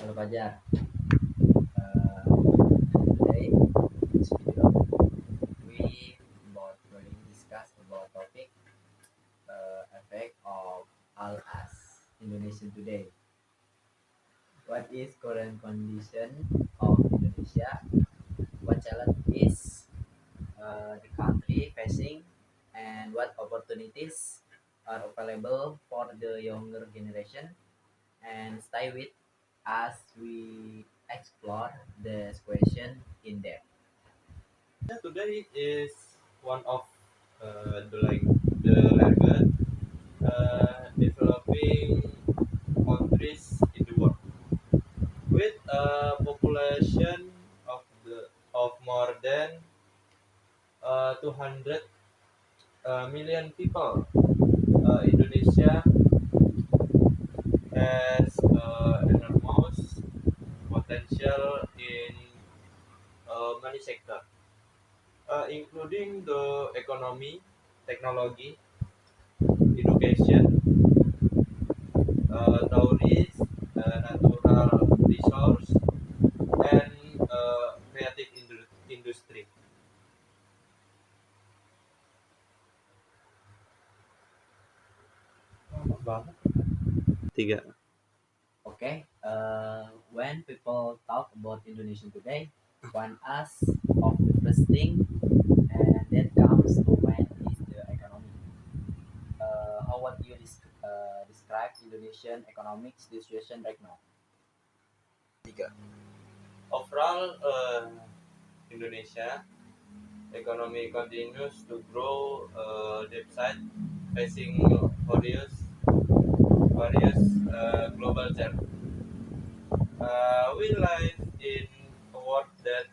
Halo Fajar. Today in this video we about going discuss about topic effect of all us Indonesian today. What is current condition of Indonesia? What challenge is the country facing, and what opportunities are available for the younger generation? And stay with as we explore this question in depth. Yeah, today is one of the largest developing countries in the world, with a population of more than 200 million people. Indonesia has enormous potential in many sectors, including the economy, technology, education, tourism, natural resource, and creative industry. Lama banget. Tiga. Okay, when people talk about Indonesia today, one us of the first thing and that comes to mind is the economy. How would you describe Indonesian economic situation right now? Tiga. Overall, Indonesia economy continues to grow despite facing various global challenges. We live in a world that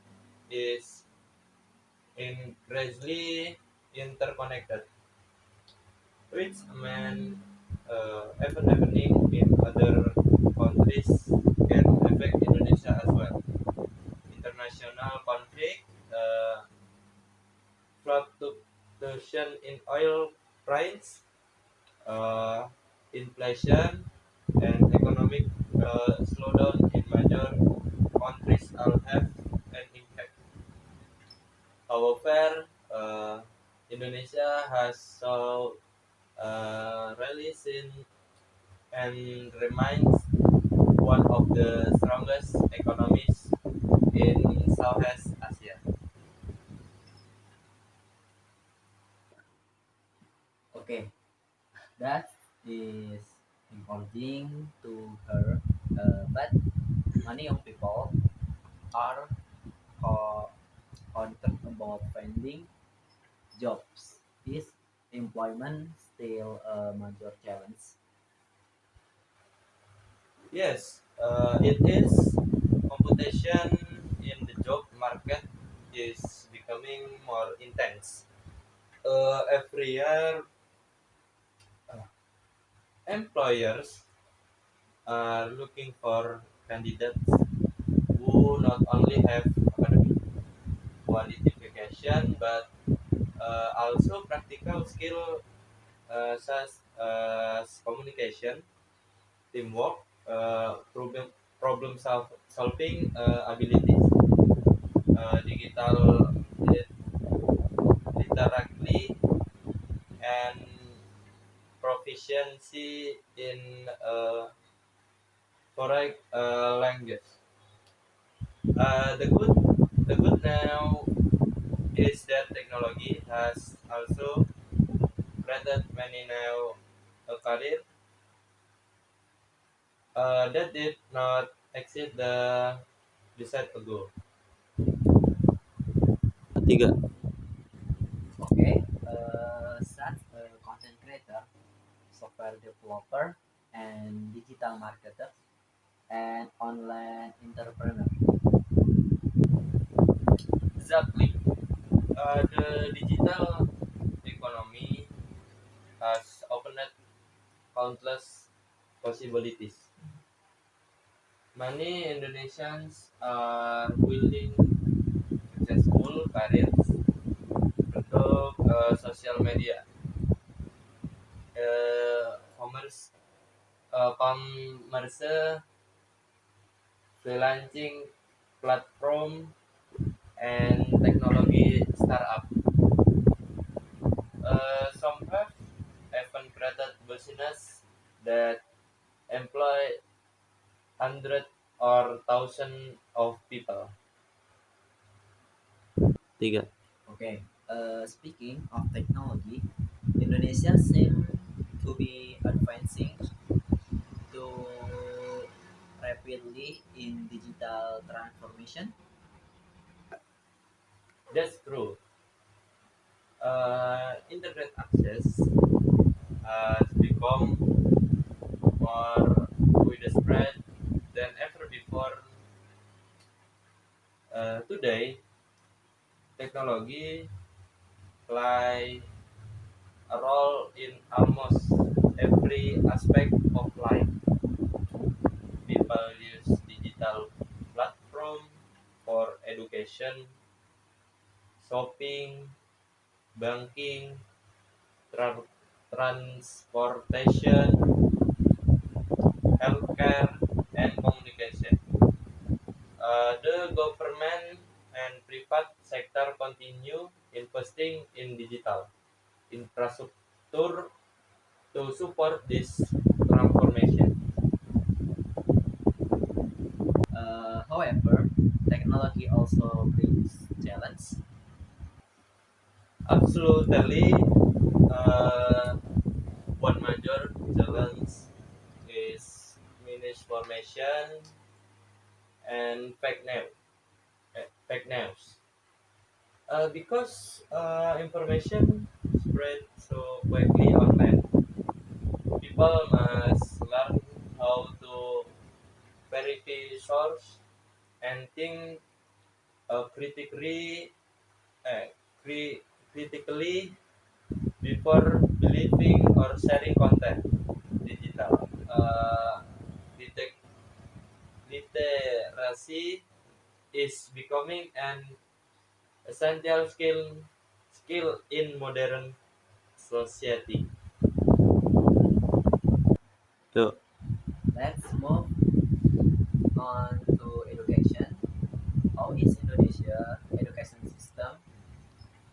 is increasingly interconnected, which mean even happening in other countries can affect Indonesia as well. International conflict, fluctuation in oil price, uh, inflation, and economic slowdown in major countries all have an impact. However, Indonesia has so resilient and remains one of the strongest economies in Southeast Asia. Okay, that is encouraging to her, but many young people are co- concerned about finding jobs. Is employment still a major challenge? Yes, it is. Competition in the job market is becoming more intense. Every year, uh, employers are looking for candidates who not only have academic qualification but also practical skill such as communication, teamwork, solving abilities, digital literacy, and proficiency in foreign language. The good now is that technology has also created many new career that did not exist the decade ago. Tiga. Okay, such a content creator, software developer, and digital marketer, and online entrepreneur. Exactly. The digital economy has opened countless possibilities. Many Indonesians are building successful careers through social media, commerce, commerce, freelancing platform, and technology startup. Some have even created business that employ hundred or thousand of people. Tiga. Okay. Speaking of technology, Indonesia seems to be advancing to rapidly in digital transformation. That's true. Internet access has become more widespread than ever before. Today, technology play a role in almost every aspect of life. People use digital platform for education, shopping, banking, tra- transportation, healthcare, and communication. The government and private sector continue investing in digital infrastructure to support this transformation. However, technology also brings challenge. Absolutely, uh, one major challenge is misinformation and fake news. Because information spread so quickly online, people must learn how to verify source and think critically, uh, cri- critically before believing or sharing content. Digital liter- literacy is becoming an essential skill in modern society. Tuh. Let's move on to education. How is Indonesia education system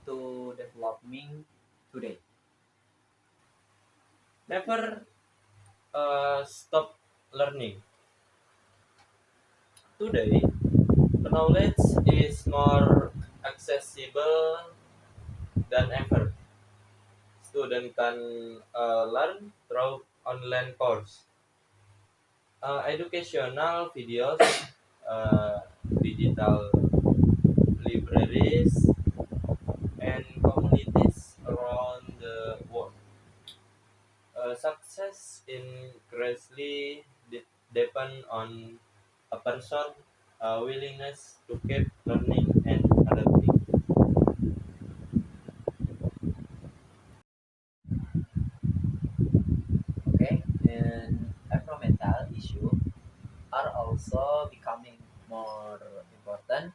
to developing today? Never stop learning. Today, knowledge is more accessible than ever. Student can learn through online course, educational videos, uh, digital libraries, and communities around the world. Success increasingly depend on a person willingness to keep learning and adapting. Okay, and environmental issue are also becoming more important.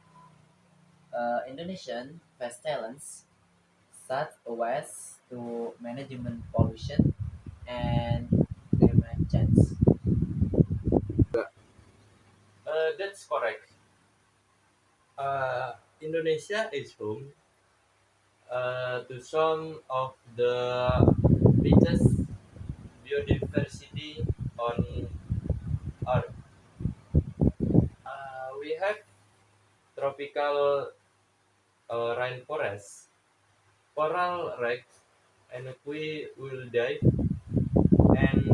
Indonesian face challenges such as to management pollution and climate change. That's correct. Indonesia is home to some of the richest biodiversity on Earth. We have tropical rainforests, coral reefs, and wildlife, and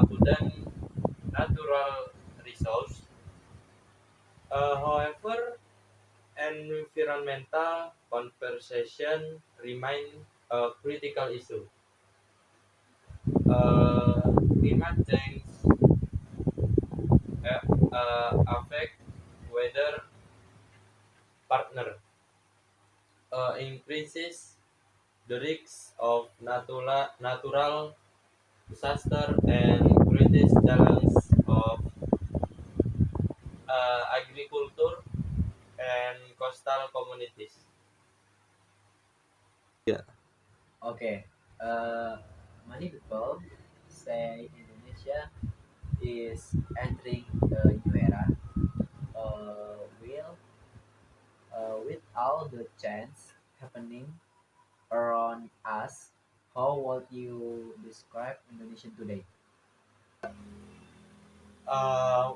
abundant natural resource. However, environmental conservation remain a critical issue. Climate change affect weather partner, increases the risks of natural disaster and creates challenge of agriculture and coastal communities. Yeah. Okay, many people say Indonesia is entering a new era. With all the change happening around us, how would you describe Indonesia today?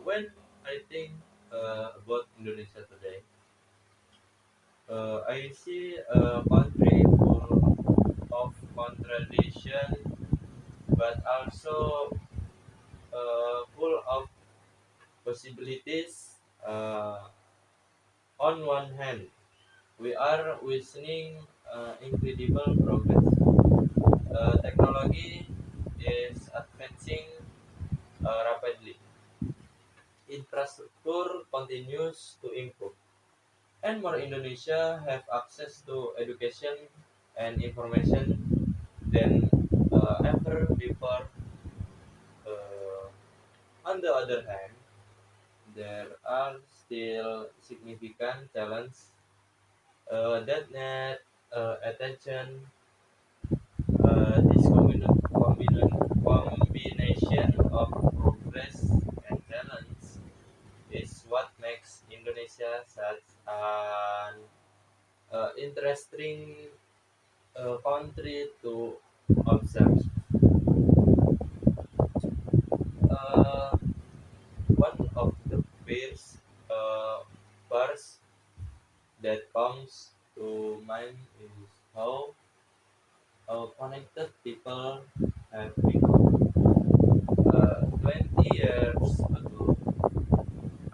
When I think about Indonesia today, I see a country full of contradiction, but also full of possibilities. On one hand, we are witnessing incredible progress. Technology is advancing rapidly. Infrastructure continues to improve, and more Indonesia have access to education and information than ever before. Uh, on the other hand, there are still significant challenges that need attention. Combination of progress and challenge is what makes Indonesia such an interesting country to observe. Uh, One of the first bars that comes to mind is how connected people have become. 20 years ago,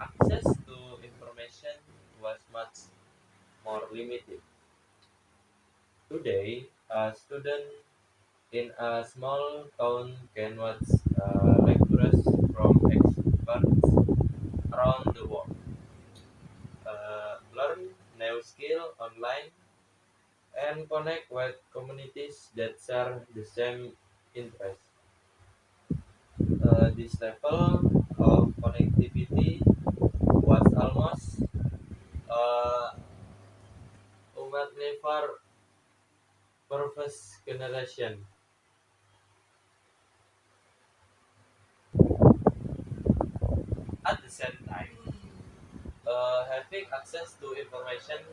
access to information was much more limited. Today, a student in a small town can watch lectures from experts around the world, learn new skill online, and connect with communities that share the same interests. This level of connectivity was almost uh, umatnya for first generation. At the same time, having access to information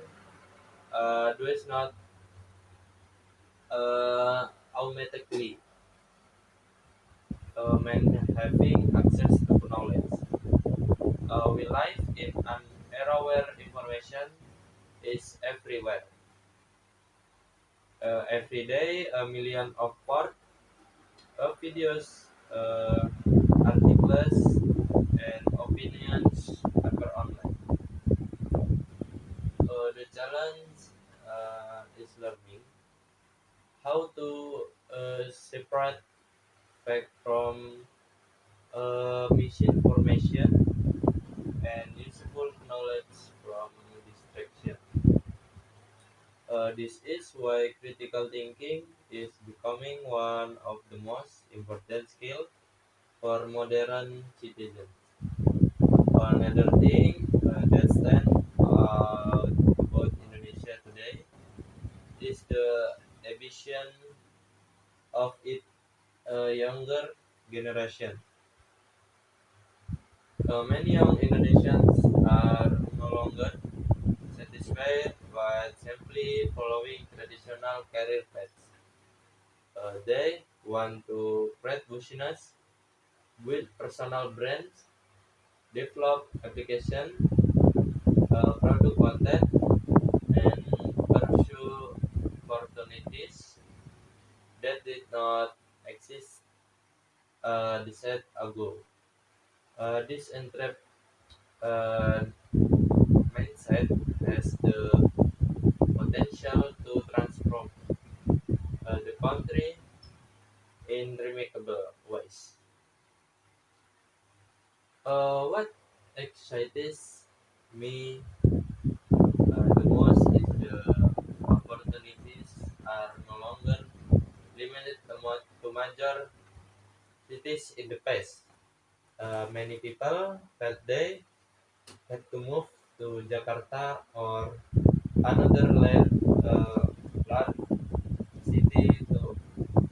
does not automatically mean having access to knowledge. We live in an era where information is everywhere. Every day, a million of part videos, articles, and opinions appear online. The challenge is learning how to separate fact from misinformation and useful knowledge from distraction. This is why critical thinking is becoming one of the most important skills for modern citizens. Another thing that stands out about Indonesia today is the ambition of its younger generation. Many young Indonesians are no longer satisfied with simply following traditional career paths. They want to create business, build personal brands, develop application, product content, and pursue opportunities that did not exist decades ago. This uh, mindset has the potential to transform the country in remarkable ways. What excites me the most is the opportunities are no longer limited to major cities in the past. Many people felt they had to move to Jakarta or another large city to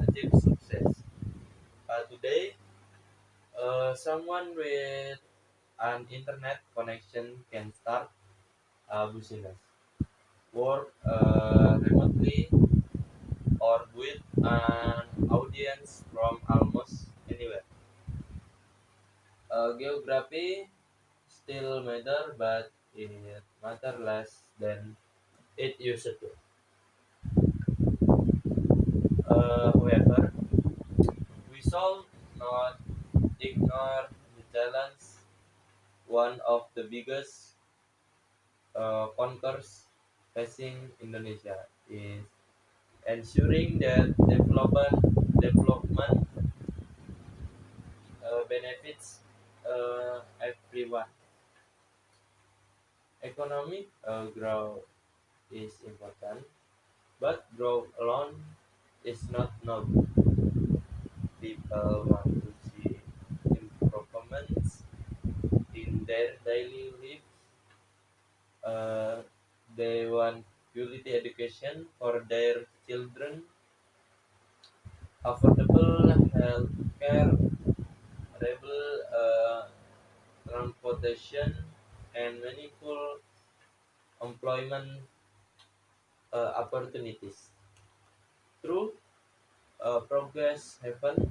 achieve success. Today, someone with an internet connection can start a business. work remotely, or with an audience from almost anywhere. Geography still matter, but it matter less than it used to. However, we should not ignore the challenge. One of the biggest conquers facing Indonesia is ensuring that development benefits everyone. Economic growth is important, but growth alone is not enough. People want to see improvements in their daily lives. Uh, they want quality education for their children, affordable health care, reliable transportation, and meaningful employment opportunities. True progress happens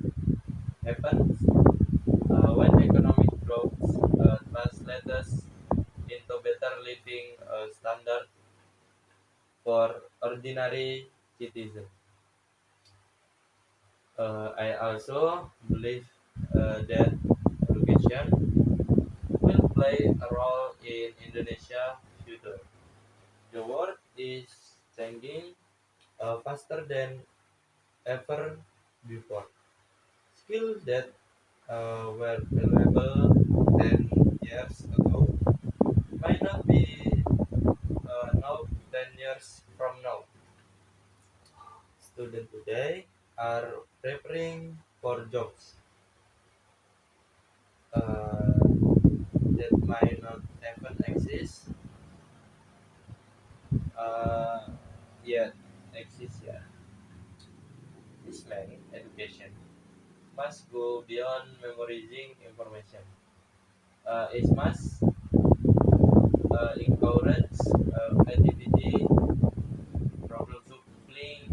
when economic growth translates into better living standard for ordinary citizens. I also believe that education will play a role in Indonesia future. The world is changing faster than ever before. Skills that were valuable 10 years ago might not be now 10 years from now. Students today are preparing for jobs that might not even exist uh, yet. Exist yet. This means education must go beyond memorizing information. It must encourage creativity, problem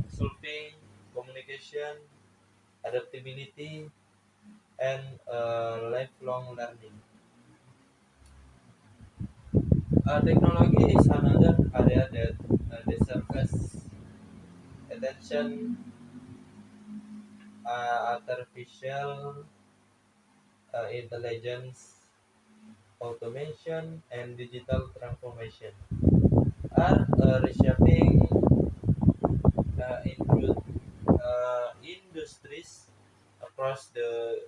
solving, communication, adaptability, and lifelong learning. Technology is another area that deserves attention. Artificial intelligence, automation, and digital transformation are reshaping industries across the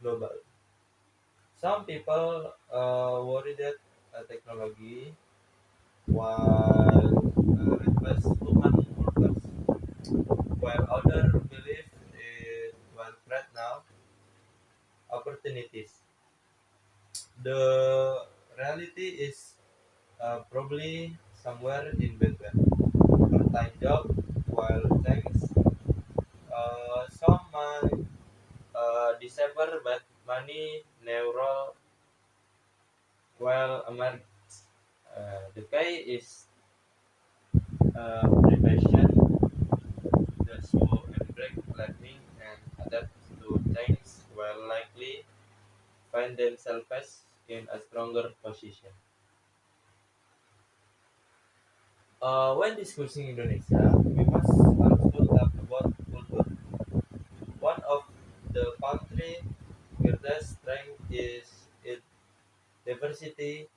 global. Some people worry that technology while replace human workers, while others believe it will create now opportunities. The reality is probably somewhere in between. Part-time job, while thanks some might disappear, but money neural while emerge. The key is preparation, those who embrace learning and adapt to change will likely find themselves in a stronger position. When discussing Indonesia, we must also talk about culture. One of the country's greatest strength is its diversity.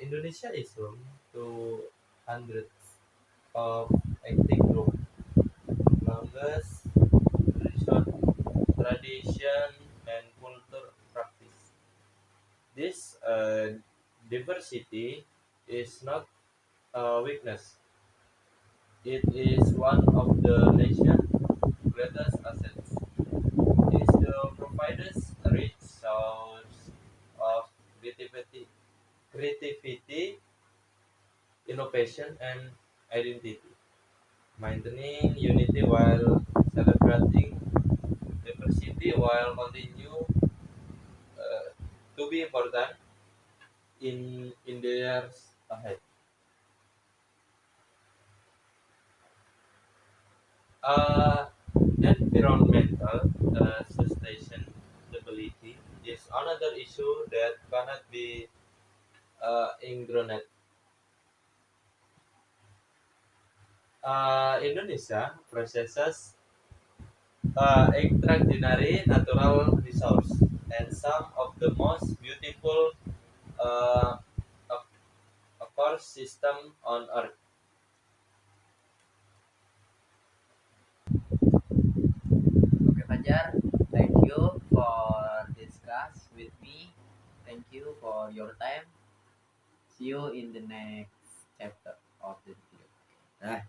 Indonesia is home to hundreds of ethnic groups, language, tradition, and culture practice. This diversity is not a weakness. It is one of the nation's greatest assets. It provides a rich source of creativity, innovation, and identity. Maintaining unity while celebrating diversity while continue to be important in the years ahead. Uh, Environmental sustainability is another issue that cannot be ignored. Indonesia processes extraordinary natural resource and some of the most beautiful uh, ecosystem on earth. Okay, Fajar, thank you for discuss with me. Thank you for your time. See you in the next chapter of the video. Nah,